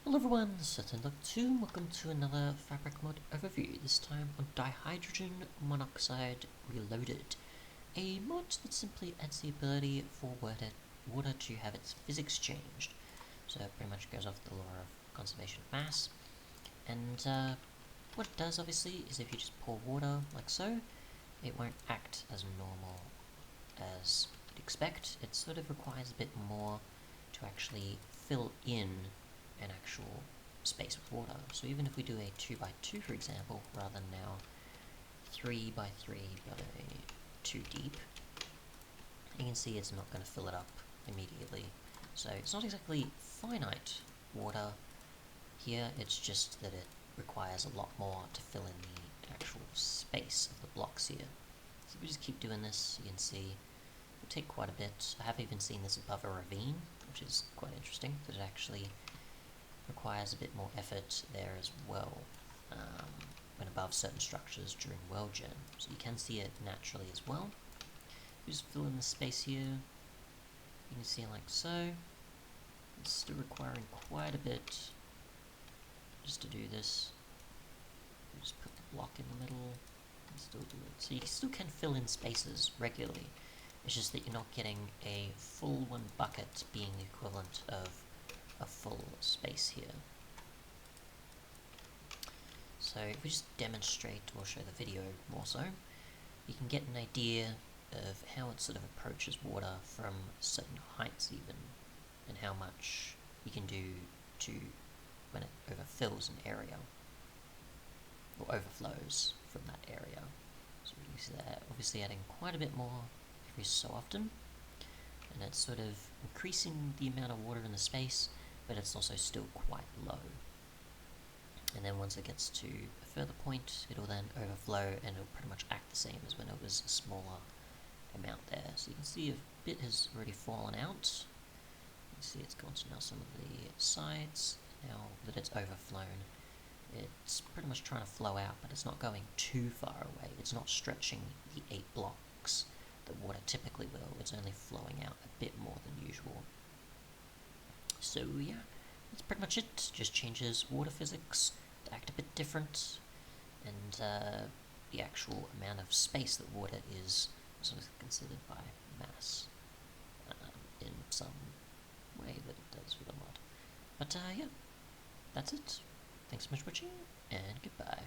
Hello everyone, Certain2, welcome to another fabric mod overview, this time on Dihydrogen Monoxide Reloaded, a mod that simply adds the ability for water to have its physics changed. So it pretty much goes off the law of conservation of mass, and what it does obviously is if you just pour water like so, it won't act as normal as you'd expect. It sort of requires a bit more to actually fill in an actual space with water. So even if we do a 2x2 for example, rather than now 3x3 by 2 deep, you can see it's not going to fill it up immediately. So it's not exactly finite water here, it's just that it requires a lot more to fill in the actual space of the blocks here. So if we just keep doing this, you can see it will take quite a bit. I have even seen this above a ravine, which is quite interesting, that it actually requires a bit more effort there as well when above certain structures during world gen. So you can see it naturally as well. Just fill in the space here. You can see it like so. It's still requiring quite a bit just to do this. You just put the block in the middle and still do it. So you still can fill in spaces regularly. It's just that you're not getting a full one bucket being the equivalent of a full space here. So if we just demonstrate or show the video more so, you can get an idea of how it sort of approaches water from certain heights even, and how much you can do to when it overfills an area, or overflows from that area. So you can see that obviously adding quite a bit more every so often, and it's sort of increasing the amount of water in the space, but it's also still quite low. And then once it gets to a further point, it'll then overflow and it'll pretty much act the same as when it was a smaller amount there. So you can see a bit has already fallen out. You can see it's gone to now some of the sides. Now that it's overflown, it's pretty much trying to flow out, but it's not going too far away. It's not stretching the 8 blocks that water typically will. It's only flowing out a bit more than usual. So yeah, that's pretty much it. Just changes water physics to act a bit different, and the actual amount of space that water is sort of considered by mass in some way that it does with a mod. But yeah, that's it. Thanks so much for watching, and goodbye.